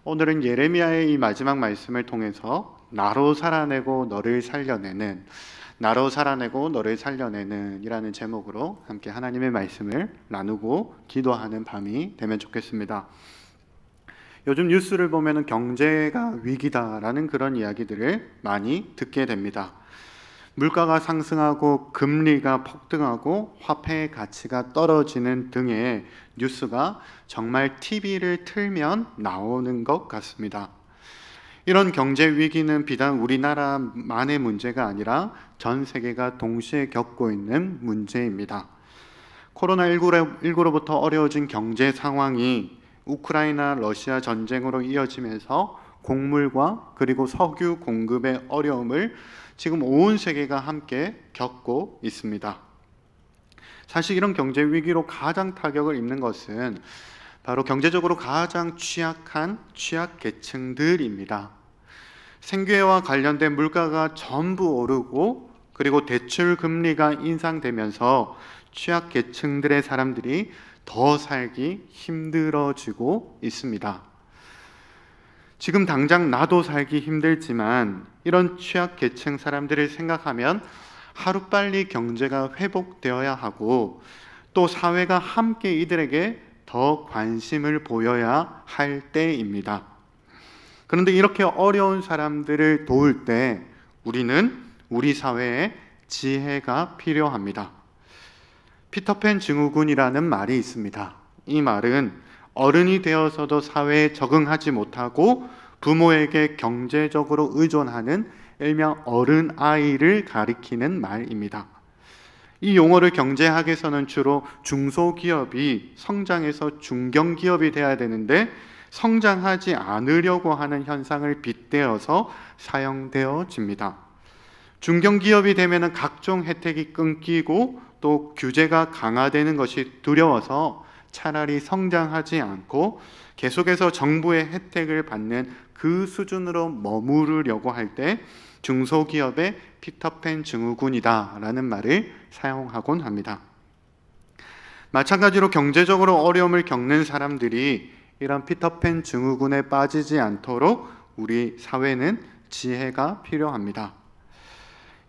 오늘은 예레미야의 이 마지막 말씀을 통해서 나로 살아내고 너를 살려내는 이라는 제목으로 함께 하나님의 말씀을 나누고 기도하는 밤이 되면 좋겠습니다. 요즘 뉴스를 보면 경제가 위기다라는 그런 이야기들을 많이 듣게 됩니다. 물가가 상승하고 금리가 폭등하고 화폐의 가치가 떨어지는 등의 뉴스가 정말 TV를 틀면 나오는 것 같습니다. 이런 경제 위기는 비단 우리나라만의 문제가 아니라 전 세계가 동시에 겪고 있는 문제입니다. 코로나19로부터 어려워진 경제 상황이 우크라이나 러시아 전쟁으로 이어지면서 곡물과 그리고 석유 공급의 어려움을 지금 온 세계가 함께 겪고 있습니다. 사실 이런 경제 위기로 가장 타격을 입는 것은 바로 경제적으로 가장 취약한 취약계층들입니다. 생계와 관련된 물가가 전부 오르고 그리고 대출 금리가 인상되면서 취약계층들의 사람들이 더 살기 힘들어지고 있습니다. 지금 당장 나도 살기 힘들지만 이런 취약계층 사람들을 생각하면 하루빨리 경제가 회복되어야 하고 또 사회가 함께 이들에게 더 관심을 보여야 할 때입니다. 그런데 이렇게 어려운 사람들을 도울 때 우리는 우리 사회에 지혜가 필요합니다. 피터팬 증후군이라는 말이 있습니다. 이 말은 어른이 되어서도 사회에 적응하지 못하고 부모에게 경제적으로 의존하는 일명 어른아이를 가리키는 말입니다. 이 용어를 경제학에서는 주로 중소기업이 성장해서 중견기업이 돼야 되는데 성장하지 않으려고 하는 현상을 빗대어서 사용되어집니다. 중견기업이 되면 각종 혜택이 끊기고 또 규제가 강화되는 것이 두려워서 차라리 성장하지 않고 계속해서 정부의 혜택을 받는 그 수준으로 머무르려고 할 때 중소기업의 피터팬 증후군이다 라는 말을 사용하곤 합니다. 마찬가지로 경제적으로 어려움을 겪는 사람들이 이런 피터팬 증후군에 빠지지 않도록 우리 사회는 지혜가 필요합니다.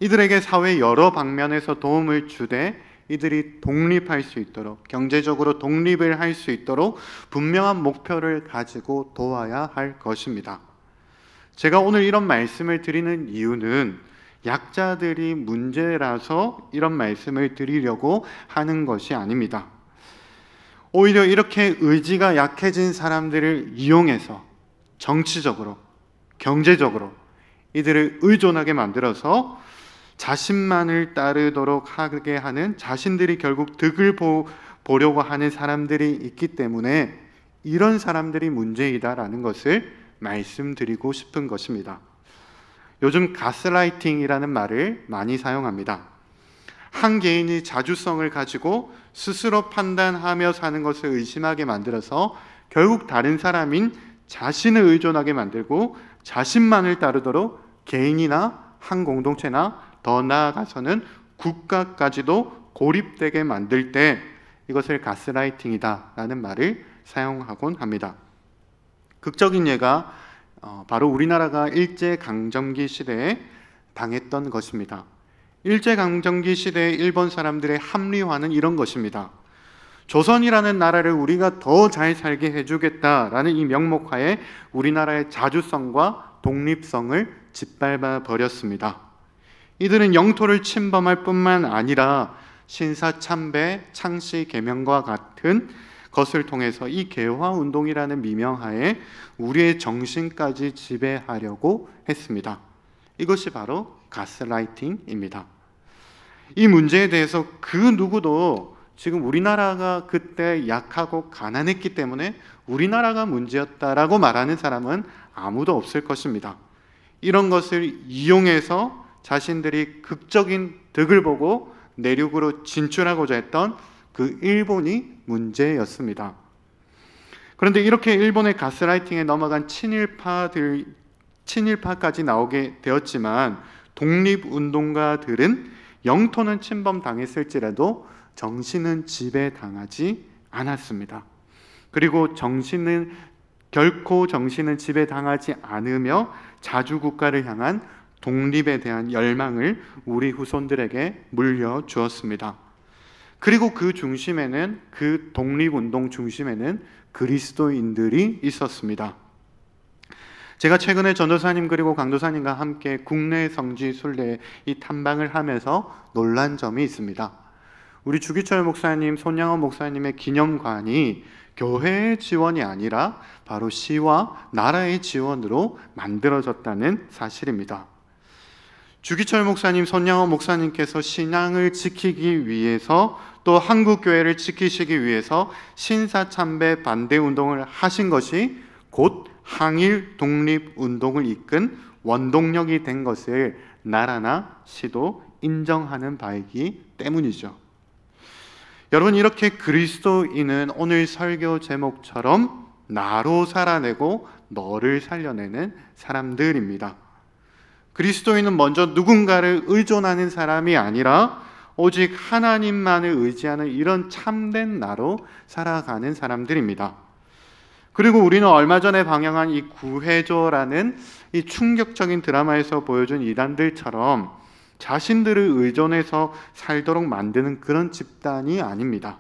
이들에게 사회 여러 방면에서 도움을 주되 이들이 독립할 수 있도록 경제적으로 독립을 할 수 있도록 분명한 목표를 가지고 도와야 할 것입니다. 제가 오늘 이런 말씀을 드리는 이유는 약자들이 문제라서 이런 말씀을 드리려고 하는 것이 아닙니다. 오히려 이렇게 의지가 약해진 사람들을 이용해서 정치적으로, 경제적으로 이들을 의존하게 만들어서 자신만을 따르도록 하게 하는 자신들이 결국 득을 보려고 하는 사람들이 있기 때문에 이런 사람들이 문제이다라는 것을 말씀드리고 싶은 것입니다. 요즘 가스라이팅이라는 말을 많이 사용합니다. 한 개인이 자주성을 가지고 스스로 판단하며 사는 것을 의심하게 만들어서 결국 다른 사람인 자신을 의존하게 만들고 자신만을 따르도록 개인이나 한 공동체나 더 나아가서는 국가까지도 고립되게 만들 때 이것을 가스라이팅이다 라는 말을 사용하곤 합니다. 극적인 예가 바로 우리나라가 일제강점기 시대에 당했던 것입니다. 일제강점기 시대의 일본 사람들의 합리화는 이런 것입니다. 조선이라는 나라를 우리가 더 잘 살게 해주겠다라는 이 명목하에 우리나라의 자주성과 독립성을 짓밟아 버렸습니다. 이들은 영토를 침범할 뿐만 아니라 신사참배, 창씨개명과 같은 것을 통해서 이 개화운동이라는 미명하에 우리의 정신까지 지배하려고 했습니다. 이것이 바로 가스라이팅입니다. 이 문제에 대해서 그 누구도 지금 우리나라가 그때 약하고 가난했기 때문에 우리나라가 문제였다라고 말하는 사람은 아무도 없을 것입니다. 이런 것을 이용해서 자신들이 극적인 득을 보고 내륙으로 진출하고자 했던 그 일본이 문제였습니다. 그런데 이렇게 일본의 가스라이팅에 넘어간 친일파까지 나오게 되었지만 독립운동가들은 영토는 침범당했을지라도 정신은 지배당하지 않았습니다. 그리고 정신은 결코 정신은 지배당하지 않으며 자주국가를 향한 독립에 대한 열망을 우리 후손들에게 물려주었습니다. 그리고 그 중심에는, 그 독립운동 중심에는 그리스도인들이 있었습니다. 제가 최근에 전도사님 그리고 강도사님과 함께 국내 성지 순례 이 탐방을 하면서 놀란 점이 있습니다. 우리 주기철 목사님, 손양원 목사님의 기념관이 교회의 지원이 아니라 바로 시와 나라의 지원으로 만들어졌다는 사실입니다. 주기철 목사님, 손양원 목사님께서 신앙을 지키기 위해서, 또 한국교회를 지키시기 위해서 신사참배 반대운동을 하신 것이 곧 항일 독립운동을 이끈 원동력이 된 것을 나라나 시도 인정하는 바이기 때문이죠. 여러분, 이렇게 그리스도인은 오늘 설교 제목처럼 나로 살아내고 너를 살려내는 사람들입니다. 그리스도인은 먼저 누군가를 의존하는 사람이 아니라 오직 하나님만을 의지하는 이런 참된 나로 살아가는 사람들입니다. 그리고 우리는 얼마 전에 방영한 이 구해줘라는 이 충격적인 드라마에서 보여준 이단들처럼 자신들을 의존해서 살도록 만드는 그런 집단이 아닙니다.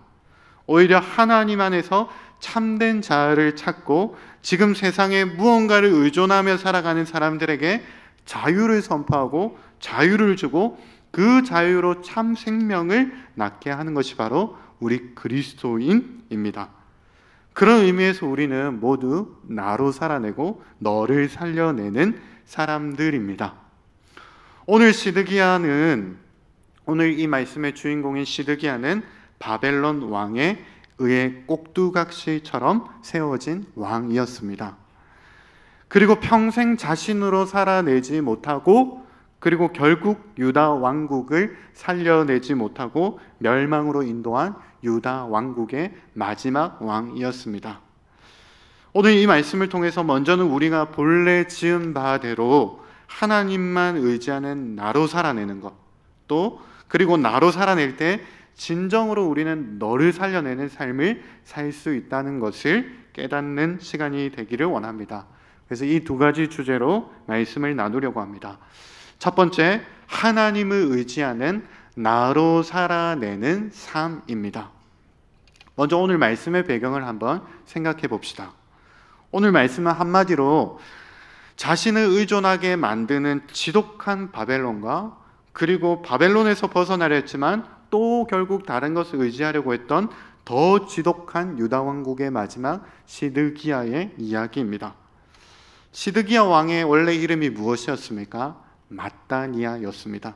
오히려 하나님 안에서 참된 자아를 찾고 지금 세상에 무언가를 의존하며 살아가는 사람들에게 자유를 선포하고 자유를 주고 그 자유로 참 생명을 낳게 하는 것이 바로 우리 그리스도인입니다. 그런 의미에서 우리는 모두 나로 살아내고 너를 살려내는 사람들입니다. 오늘 이 말씀의 주인공인 시드기야는 바벨론 왕에 의해 꼭두각시처럼 세워진 왕이었습니다. 그리고 평생 자신으로 살아내지 못하고, 그리고 결국 유다 왕국을 살려내지 못하고 멸망으로 인도한 유다 왕국의 마지막 왕이었습니다. 오늘 이 말씀을 통해서 먼저는 우리가 본래 지은 바대로 하나님만 의지하는 나로 살아내는 것, 또 그리고 나로 살아낼 때 진정으로 우리는 너를 살려내는 삶을 살 수 있다는 것을 깨닫는 시간이 되기를 원합니다. 그래서 이 두 가지 주제로 말씀을 나누려고 합니다. 첫 번째, 하나님을 의지하는 나로 살아내는 삶입니다. 먼저 오늘 말씀의 배경을 한번 생각해 봅시다. 오늘 말씀은 한마디로 자신을 의존하게 만드는 지독한 바벨론과, 그리고 바벨론에서 벗어나려 했지만 또 결국 다른 것을 의지하려고 했던 더 지독한 유다 왕국의 마지막 시드기야의 이야기입니다. 시드기야 왕의 원래 이름이 무엇이었습니까? 마따니아였습니다.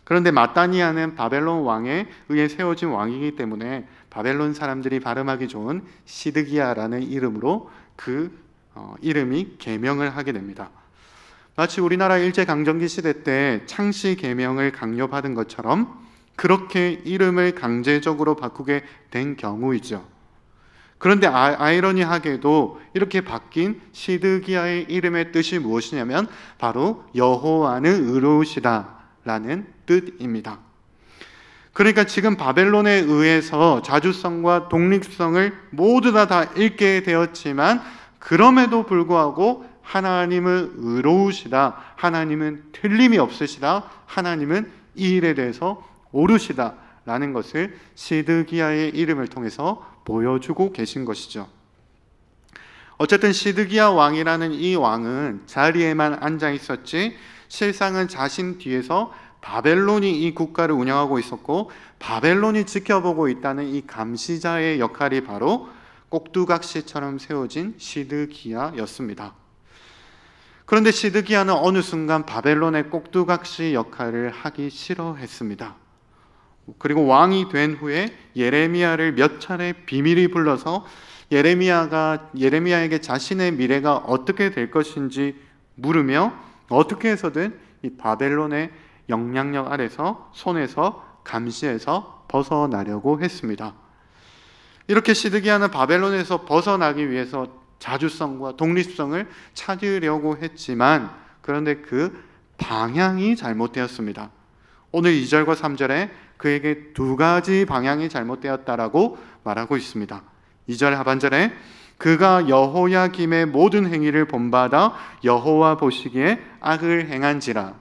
그런데 마따니아는 바벨론 왕에 의해 세워진 왕이기 때문에 바벨론 사람들이 발음하기 좋은 시드기야라는 이름으로 그 이름이 계명을 하게 됩니다. 마치 우리나라 일제강점기 시대 때 창씨 계명을 강요받은 것처럼 그렇게 이름을 강제적으로 바꾸게 된 경우이죠. 그런데 아이러니하게도 이렇게 바뀐 시드기야의 이름의 뜻이 무엇이냐면 바로 여호와는 의로우시다라는 뜻입니다. 그러니까 지금 바벨론에 의해서 자주성과 독립성을 모두 다 잃게 되었지만, 그럼에도 불구하고 하나님은 의로우시다, 하나님은 틀림이 없으시다, 하나님은 이 일에 대해서 옳으시다 라는 것을 시드기야의 이름을 통해서 보여주고 계신 것이죠. 어쨌든 시드기야 왕이라는 이 왕은 자리에만 앉아 있었지 실상은 자신 뒤에서 바벨론이 이 국가를 운영하고 있었고, 바벨론이 지켜보고 있다는 이 감시자의 역할이 바로 꼭두각시처럼 세워진 시드기야였습니다. 그런데 시드기야는 어느 순간 바벨론의 꼭두각시 역할을 하기 싫어했습니다. 그리고 왕이 된 후에 예레미야를 몇 차례 비밀이 불러서 예레미야에게 자신의 미래가 어떻게 될 것인지 물으며 어떻게 해서든 이 바벨론의 영향력 아래서, 손에서, 감시에서 벗어나려고 했습니다. 이렇게 시드기야는 바벨론에서 벗어나기 위해서 자주성과 독립성을 찾으려고 했지만, 그런데 그 방향이 잘못되었습니다. 오늘 2절과 3절에 그에게 두 가지 방향이 잘못되었다라고 말하고 있습니다. 2절 하반절에 그가 여호야김의 모든 행위를 본받아 여호와 보시기에 악을 행한지라.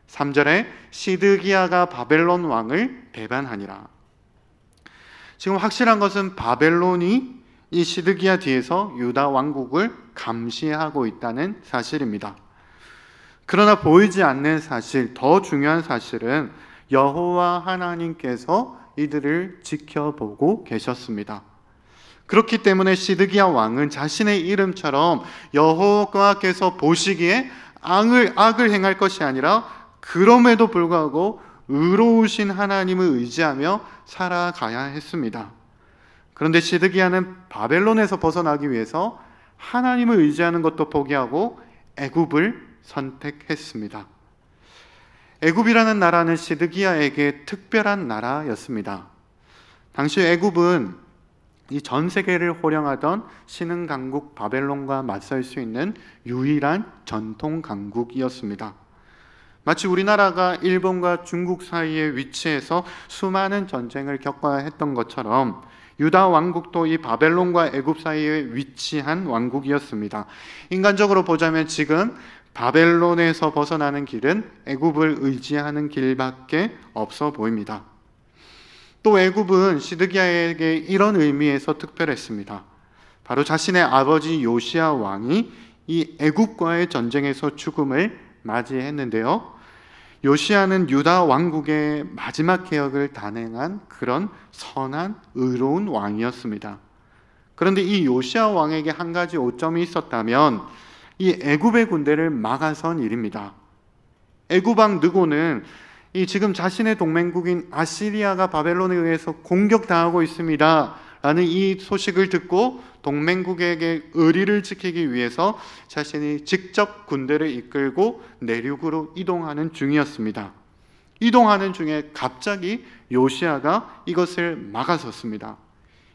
3절에 시드기야가 바벨론 왕을 배반하니라. 지금 확실한 것은 바벨론이 이 시드기야 뒤에서 유다 왕국을 감시하고 있다는 사실입니다. 그러나 보이지 않는 사실, 더 중요한 사실은 여호와 하나님께서 이들을 지켜보고 계셨습니다. 그렇기 때문에 시드기야 왕은 자신의 이름처럼 여호와께서 보시기에 악을 행할 것이 아니라 그럼에도 불구하고 의로우신 하나님을 의지하며 살아가야 했습니다. 그런데 시드기야는 바벨론에서 벗어나기 위해서 하나님을 의지하는 것도 포기하고 애굽을 선택했습니다. 애굽이라는 나라는 시드기야에게 특별한 나라였습니다. 당시 애굽은 이 전 세계를 호령하던 신흥 강국 바벨론과 맞설 수 있는 유일한 전통 강국이었습니다. 마치 우리나라가 일본과 중국 사이에 위치해서 수많은 전쟁을 겪어야 했던 것처럼 유다 왕국도 이 바벨론과 애굽 사이에 위치한 왕국이었습니다. 인간적으로 보자면 지금 바벨론에서 벗어나는 길은 애굽을 의지하는 길밖에 없어 보입니다. 또 애굽은 시드기야에게 이런 의미에서 특별했습니다. 바로 자신의 아버지 요시야 왕이 이 애굽과의 전쟁에서 죽음을 맞이했는데요. 요시야는 유다 왕국의 마지막 개혁을 단행한 그런 선한 의로운 왕이었습니다. 그런데 이 요시야 왕에게 한 가지 오점이 있었다면 이 애굽의 군대를 막아선 일입니다. 애굽 왕 느고는 이 지금 자신의 동맹국인 아시리아가 바벨론에 의해서 공격당하고 있습니다 라는 이 소식을 듣고 동맹국에게 의리를 지키기 위해서 자신이 직접 군대를 이끌고 내륙으로 이동하는 중이었습니다. 이동하는 중에 갑자기 요시야가 이것을 막아섰습니다.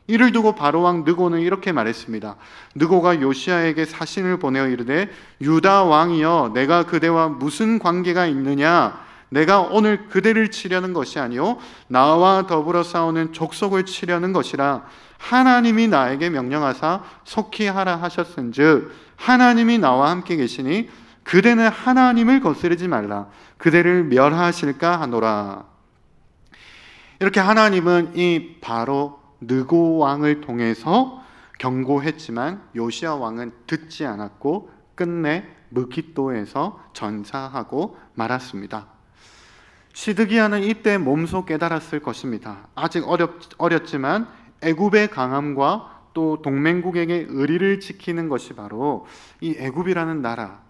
이를 두고 바로왕 느고는 이렇게 말했습니다. 느고가 요시야에게 사신을 보내어 이르되 유다 왕이여 내가 그대와 무슨 관계가 있느냐? 내가 오늘 그대를 치려는 것이 아니요 나와 더불어 싸우는 족속을 치려는 것이라. 하나님이 나에게 명령하사 속히 하라 하셨은즉 하나님이 나와 함께 계시니 그대는 하나님을 거스르지 말라. 그대를 멸하실까 하노라. 이렇게 하나님은 이 바로 느고 왕을 통해서 경고했지만 요시야 왕은 듣지 않았고 끝내 무깃도에서 전사하고 말았습니다. 시드기야는 이때 몸소 깨달았을 것입니다. 아직 어렸지만 애굽의 강함과 또 동맹국에게 의리를 지키는 것이 바로 이 애굽이라는 나라,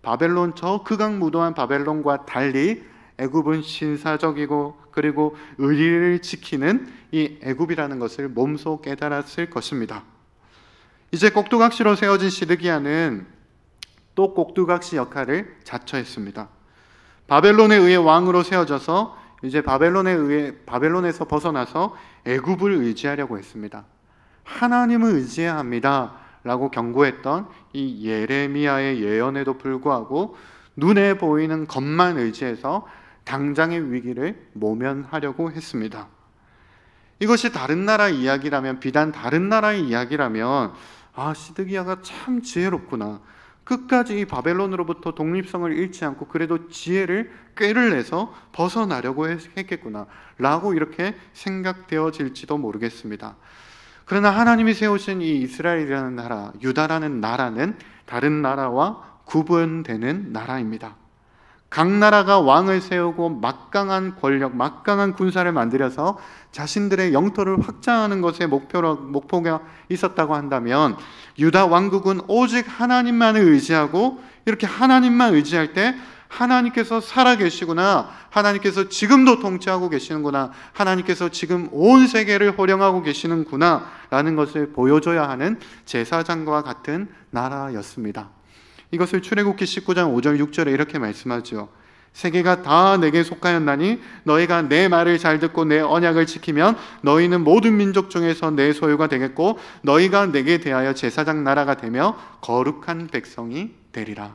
바벨론, 저 극악무도한 바벨론과 달리 애굽은 신사적이고 그리고 의리를 지키는 이 애굽이라는 것을 몸소 깨달았을 것입니다. 이제 꼭두각시로 세워진 시드기야는 또 꼭두각시 역할을 자처했습니다. 바벨론에 의해 왕으로 세워져서 이제 바벨론에서 벗어나서 애굽을 의지하려고 했습니다. 하나님을 의지해야 합니다 라고 경고했던 이 예레미야의 예언에도 불구하고 눈에 보이는 것만 의지해서 당장의 위기를 모면하려고 했습니다. 이것이 다른 나라 이야기라면, 비단 다른 나라의 이야기라면 시드기야가 참 지혜롭구나, 끝까지 이 바벨론으로부터 독립성을 잃지 않고 그래도 지혜를 꾀를 내서 벗어나려고 했겠구나 라고 이렇게 생각되어질지도 모르겠습니다. 그러나 하나님이 세우신 이 이스라엘이라는 나라, 유다라는 나라는 다른 나라와 구분되는 나라입니다. 각 나라가 왕을 세우고 막강한 권력, 막강한 군사를 만들어서 자신들의 영토를 확장하는 것에 목표가 있었다고 한다면 유다 왕국은 오직 하나님만을 의지하고 이렇게 하나님만 의지할 때 하나님께서 살아계시구나, 하나님께서 지금도 통치하고 계시는구나, 하나님께서 지금 온 세계를 호령하고 계시는구나 라는 것을 보여줘야 하는 제사장과 같은 나라였습니다. 이것을 출애굽기 19장 5절 6절에 이렇게 말씀하죠. 세계가 다 내게 속하였나니 너희가 내 말을 잘 듣고 내 언약을 지키면 너희는 모든 민족 중에서 내 소유가 되겠고 너희가 내게 대하여 제사장 나라가 되며 거룩한 백성이 되리라.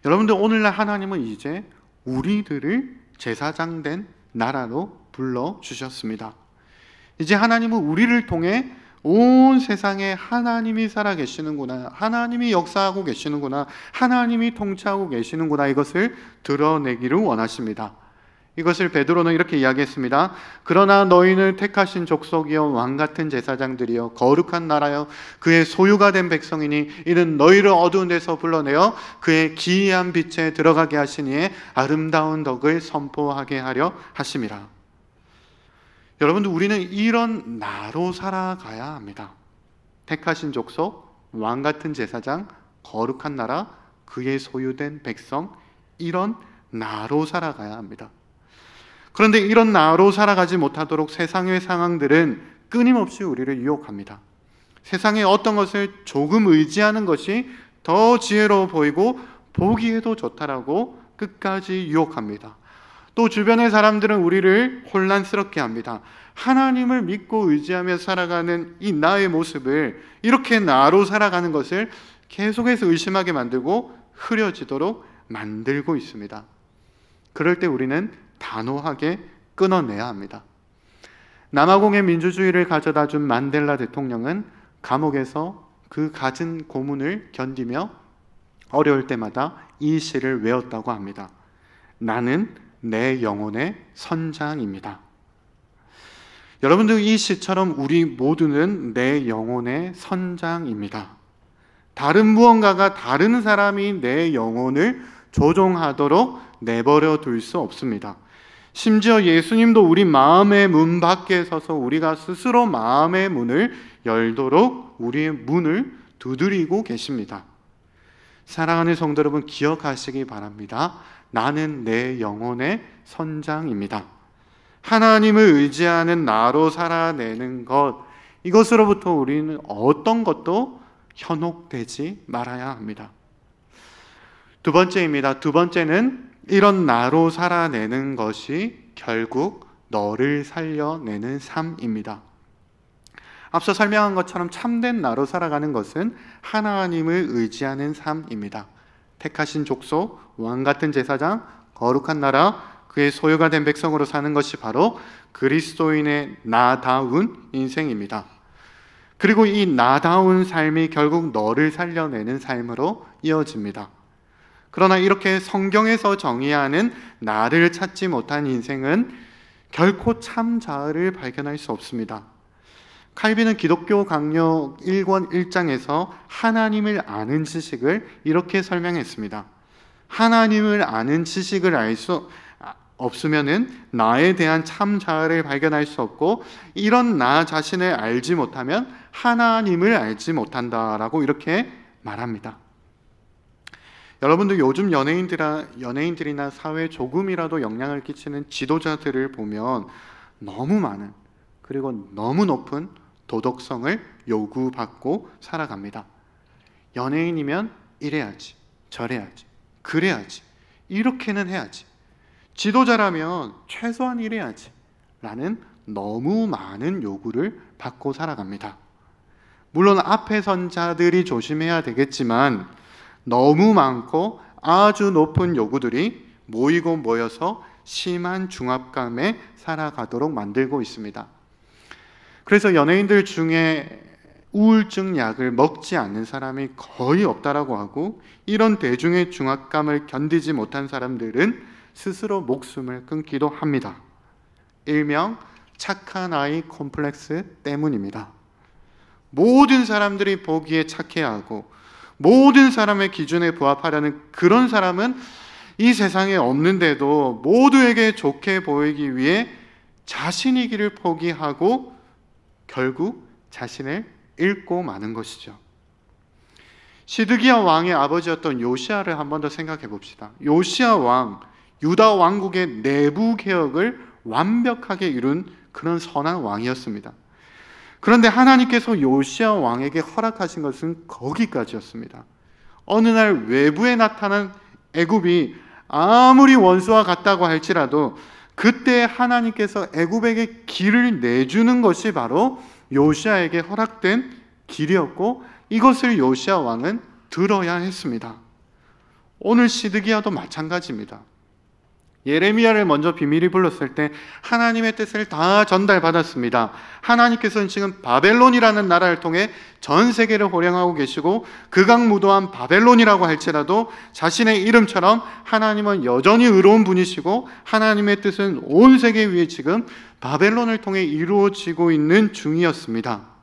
여러분들, 오늘날 하나님은 이제 우리들을 제사장 된 나라로 불러주셨습니다. 이제 하나님은 우리를 통해 온 세상에 하나님이 살아계시는구나, 하나님이 역사하고 계시는구나, 하나님이 통치하고 계시는구나, 이것을 드러내기를 원하십니다. 이것을 베드로는 이렇게 이야기했습니다. 그러나 너희는 택하신 족속이여 왕같은 제사장들이여 거룩한 나라여 그의 소유가 된 백성이니 이는 너희를 어두운 데서 불러내어 그의 기이한 빛에 들어가게 하시니 아름다운 덕을 선포하게 하려 하심이라. 여러분들, 우리는 이런 나로 살아가야 합니다. 택하신 족속, 왕같은 제사장, 거룩한 나라, 그의 소유된 백성, 이런 나로 살아가야 합니다. 그런데 이런 나로 살아가지 못하도록 세상의 상황들은 끊임없이 우리를 유혹합니다. 세상의 어떤 것을 조금 의지하는 것이 더 지혜로워 보이고 보기에도 좋다라고 끝까지 유혹합니다. 또 주변의 사람들은 우리를 혼란스럽게 합니다. 하나님을 믿고 의지하며 살아가는 이 나의 모습을, 이렇게 나로 살아가는 것을 계속해서 의심하게 만들고 흐려지도록 만들고 있습니다. 그럴 때 우리는 단호하게 끊어내야 합니다. 남아공의 민주주의를 가져다 준 만델라 대통령은 감옥에서 그 갖은 고문을 견디며 어려울 때마다 이 시를 외웠다고 합니다. 나는 내 영혼의 선장입니다. 여러분들, 이 시처럼 우리 모두는 내 영혼의 선장입니다. 다른 무언가가, 다른 사람이 내 영혼을 조종하도록 내버려 둘 수 없습니다. 심지어 예수님도 우리 마음의 문 밖에 서서 우리가 스스로 마음의 문을 열도록 우리의 문을 두드리고 계십니다. 사랑하는 성도 여러분, 기억하시기 바랍니다. 나는 내 영혼의 선장입니다. 하나님을 의지하는 나로 살아내는 것, 이것으로부터 우리는 어떤 것도 현혹되지 말아야 합니다. 두 번째입니다. 두 번째는 이런 나로 살아내는 것이 결국 너를 살려내는 삶입니다. 앞서 설명한 것처럼 참된 나로 살아가는 것은 하나님을 의지하는 삶입니다. 택하신 족속, 왕같은 제사장, 거룩한 나라, 그의 소유가 된 백성으로 사는 것이 바로 그리스도인의 나다운 인생입니다. 그리고 이 나다운 삶이 결국 너를 살려내는 삶으로 이어집니다. 그러나 이렇게 성경에서 정의하는 나를 찾지 못한 인생은 결코 참 자아를 발견할 수 없습니다. 칼빈은 기독교 강요 1권 1장에서 하나님을 아는 지식을 이렇게 설명했습니다. 하나님을 아는 지식을 알 수 없으면은 나에 대한 참 자아를 발견할 수 없고, 이런 나 자신을 알지 못하면 하나님을 알지 못한다라고 이렇게 말합니다. 여러분들, 요즘 연예인들이나 사회에 조금이라도 영향을 끼치는 지도자들을 보면 너무 많은, 그리고 너무 높은 도덕성을 요구받고 살아갑니다. 연예인이면 이래야지, 저래야지, 그래야지, 이렇게는 해야지, 지도자라면 최소한 이래야지 라는 너무 많은 요구를 받고 살아갑니다. 물론 앞에 선 자들이 조심해야 되겠지만 너무 많고 아주 높은 요구들이 모이고 모여서 심한 중압감에 살아가도록 만들고 있습니다. 그래서 연예인들 중에 우울증 약을 먹지 않는 사람이 거의 없다라고 하고, 이런 대중의 중압감을 견디지 못한 사람들은 스스로 목숨을 끊기도 합니다. 일명 착한 아이 콤플렉스 때문입니다. 모든 사람들이 보기에 착해야 하고 모든 사람의 기준에 부합하려는 그런 사람은 이 세상에 없는데도 모두에게 좋게 보이기 위해 자신이기를 포기하고 결국 자신을 잃고 마는 것이죠. 시드기야 왕의 아버지였던 요시야를 한 번 더 생각해 봅시다. 요시야 왕, 유다 왕국의 내부 개혁을 완벽하게 이룬 그런 선한 왕이었습니다. 그런데 하나님께서 요시야 왕에게 허락하신 것은 거기까지였습니다. 어느 날 외부에 나타난 애굽이 아무리 원수와 같다고 할지라도 그때 하나님께서 애굽에게 길을 내주는 것이 바로 요시야에게 허락된 길이었고, 이것을 요시야 왕은 들어야 했습니다. 오늘 시드기야도 마찬가지입니다. 예레미야를 먼저 비밀이 불렀을 때 하나님의 뜻을 다 전달받았습니다. 하나님께서는 지금 바벨론이라는 나라를 통해 전 세계를 호령하고 계시고 극악무도한 바벨론이라고 할지라도 자신의 이름처럼 하나님은 여전히 의로운 분이시고 하나님의 뜻은 온 세계 위에 지금 바벨론을 통해 이루어지고 있는 중이었습니다.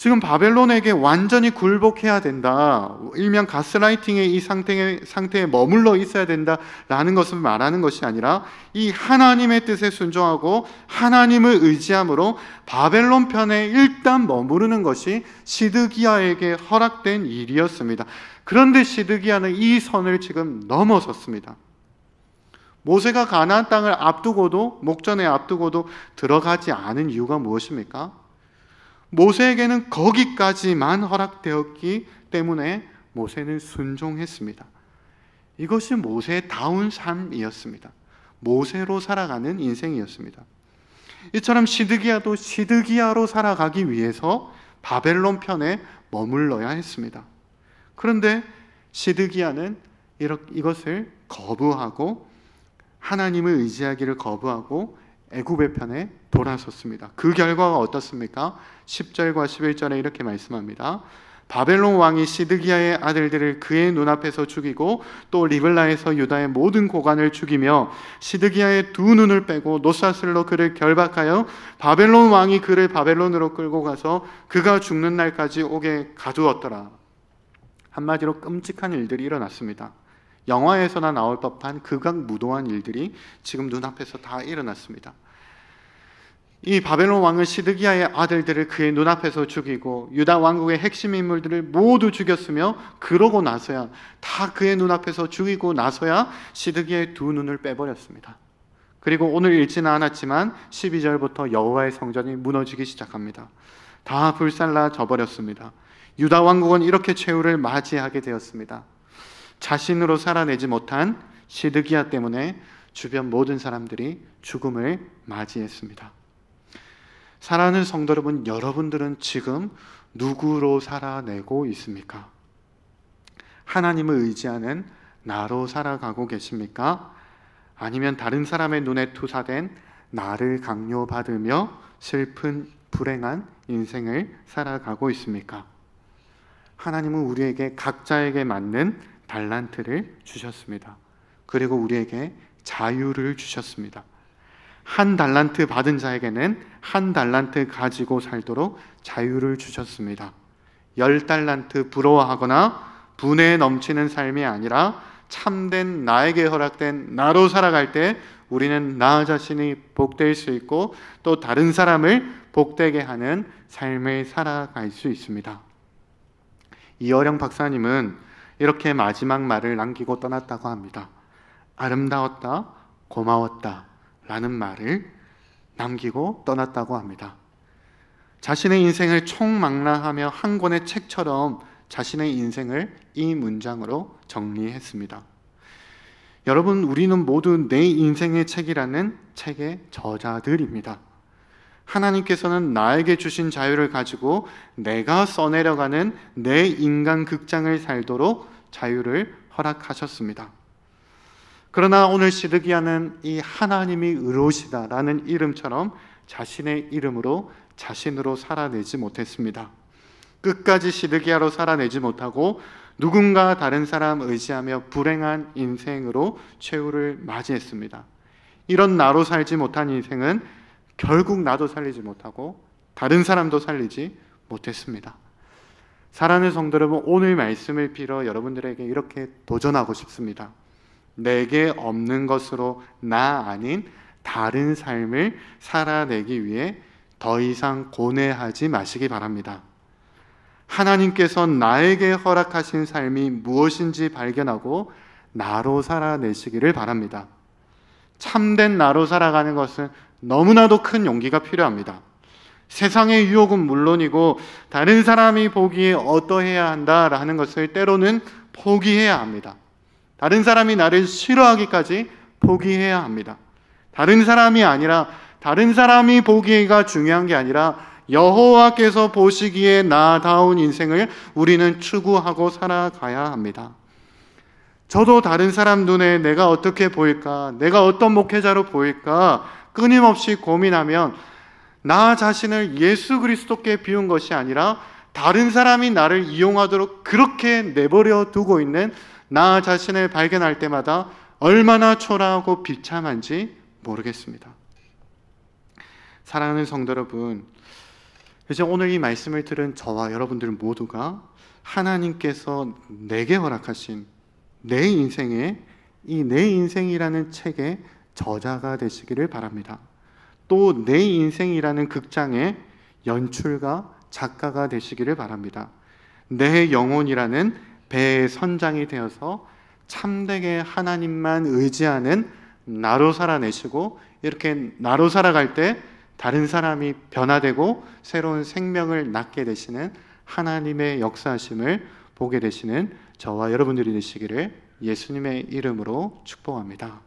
지금 바벨론에게 완전히 굴복해야 된다, 일명 가스라이팅의 이 상태에 머물러 있어야 된다라는 것을 말하는 것이 아니라 이 하나님의 뜻에 순종하고 하나님을 의지함으로 바벨론 편에 일단 머무르는 것이 시드기야에게 허락된 일이었습니다. 그런데 시드기야는 이 선을 지금 넘어섰습니다. 모세가 가나안 땅을 목전에 앞두고도 들어가지 않은 이유가 무엇입니까? 모세에게는 거기까지만 허락되었기 때문에 모세는 순종했습니다. 이것이 모세다운 삶이었습니다. 모세로 살아가는 인생이었습니다. 이처럼 시드기야도 시드기야로 살아가기 위해서 바벨론 편에 머물러야 했습니다. 그런데 시드기야는 이것을 거부하고 하나님을 의지하기를 거부하고 애굽의 편에 돌아섰습니다. 그 결과가 어떻습니까? 10절과 11절에 이렇게 말씀합니다. 바벨론 왕이 시드기야의 아들들을 그의 눈앞에서 죽이고 또 리블라에서 유다의 모든 고관을 죽이며 시드기야의 두 눈을 빼고 노사슬로 그를 결박하여 바벨론 왕이 그를 바벨론으로 끌고 가서 그가 죽는 날까지 오게 가두었더라. 한마디로 끔찍한 일들이 일어났습니다. 영화에서나 나올 법한 극악무도한 일들이 지금 눈앞에서 다 일어났습니다. 이 바벨론 왕은 시드기야의 아들들을 그의 눈앞에서 죽이고 유다 왕국의 핵심 인물들을 모두 죽였으며 그러고 나서야 다 그의 눈앞에서 죽이고 나서야 시드기야의 두 눈을 빼버렸습니다. 그리고 오늘 읽지는 않았지만 12절부터 여호와의 성전이 무너지기 시작합니다. 다 불살라 져버렸습니다. 유다 왕국은 이렇게 최후를 맞이하게 되었습니다. 자신으로 살아내지 못한 시드기야 때문에 주변 모든 사람들이 죽음을 맞이했습니다. 사랑하는 성도 여러분, 여러분들은 지금 누구로 살아내고 있습니까? 하나님을 의지하는 나로 살아가고 계십니까? 아니면 다른 사람의 눈에 투사된 나를 강요받으며 슬픈 불행한 인생을 살아가고 있습니까? 하나님은 우리에게 각자에게 맞는 달란트를 주셨습니다. 그리고 우리에게 자유를 주셨습니다. 한 달란트 받은 자에게는 한 달란트 가지고 살도록 자유를 주셨습니다. 10달란트 부러워하거나 분에 넘치는 삶이 아니라 참된 나에게 허락된 나로 살아갈 때 우리는 나 자신이 복될 수 있고 또 다른 사람을 복되게 하는 삶을 살아갈 수 있습니다. 이어령 박사님은 이렇게 마지막 말을 남기고 떠났다고 합니다. 아름다웠다, 고마웠다 라는 말을 남기고 떠났다고 합니다. 자신의 인생을 총망라하며 한 권의 책처럼 자신의 인생을 이 문장으로 정리했습니다. 여러분, 우리는 모두 내 인생의 책이라는 책의 저자들입니다. 하나님께서는 나에게 주신 자유를 가지고 내가 써내려가는 내 인간 극장을 살도록 자유를 허락하셨습니다. 그러나 오늘 시드기야는 이 하나님이 의로우시다라는 이름처럼 자신의 이름으로 자신으로 살아내지 못했습니다. 끝까지 시드기야로 살아내지 못하고 누군가 다른 사람 의지하며 불행한 인생으로 최후를 맞이했습니다. 이런 나로 살지 못한 인생은 결국 나도 살리지 못하고 다른 사람도 살리지 못했습니다. 사랑하는 성도 여러분, 오늘 말씀을 빌어 여러분들에게 이렇게 도전하고 싶습니다. 내게 없는 것으로 나 아닌 다른 삶을 살아내기 위해 더 이상 고뇌하지 마시기 바랍니다. 하나님께서 나에게 허락하신 삶이 무엇인지 발견하고 나로 살아내시기를 바랍니다. 참된 나로 살아가는 것은 너무나도 큰 용기가 필요합니다. 세상의 유혹은 물론이고 다른 사람이 보기에 어떠해야 한다라는 것을 때로는 포기해야 합니다. 다른 사람이 나를 싫어하기까지 포기해야 합니다. 다른 사람이 아니라 다른 사람이 보기가 중요한 게 아니라 여호와께서 보시기에 나다운 인생을 우리는 추구하고 살아가야 합니다. 저도 다른 사람 눈에 내가 어떻게 보일까, 내가 어떤 목회자로 보일까 끊임없이 고민하면 나 자신을 예수 그리스도께 비운 것이 아니라 다른 사람이 나를 이용하도록 그렇게 내버려 두고 있는 나 자신을 발견할 때마다 얼마나 초라하고 비참한지 모르겠습니다. 사랑하는 성도 여러분, 이제 오늘 이 말씀을 들은 저와 여러분들 모두가 하나님께서 내게 허락하신 내 인생의 이 내 인생이라는 책의 저자가 되시기를 바랍니다. 또 내 인생이라는 극장의 연출가, 작가가 되시기를 바랍니다. 내 영혼이라는 배의 선장이 되어서 참되게 하나님만 의지하는 나로 살아내시고, 이렇게 나로 살아갈 때 다른 사람이 변화되고 새로운 생명을 낳게 되시는 하나님의 역사하심을 보게 되시는 저와 여러분들이 되시기를 예수님의 이름으로 축복합니다.